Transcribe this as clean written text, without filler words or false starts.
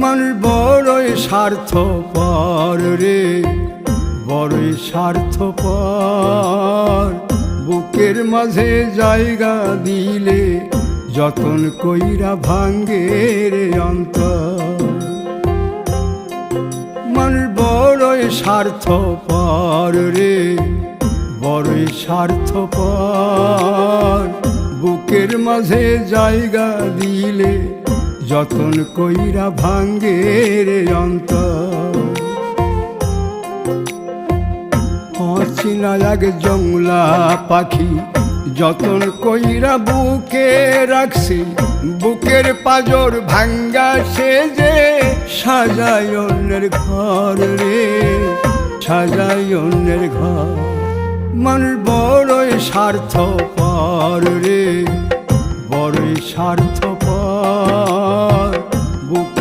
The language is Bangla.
মানুষ বড়ই স্বার্থপর রে, বড়ই স্বার্থপর। বুকের মাঝে জায়গা দিলে যতন কইরা ভাঙ্গে রে অন্তর। মানুষ বড়ই স্বার্থপর রে, বড়ই স্বার্থপর। বুকের মাঝে জায়গা দিলে যতন কইরা ভাঙ্গে রে অন্তর। অচিনা এক জংলা পাখি যতন কইরা বুকে রাখছি, বুকের পাজর ভাঙ্গা সে যে সাজায় অন্যের ঘর রে, সাজায় অন্যের ঘর। মানুষ বড়ই স্বার্থপর রে, বড়ই স্বার্থপর। বুকে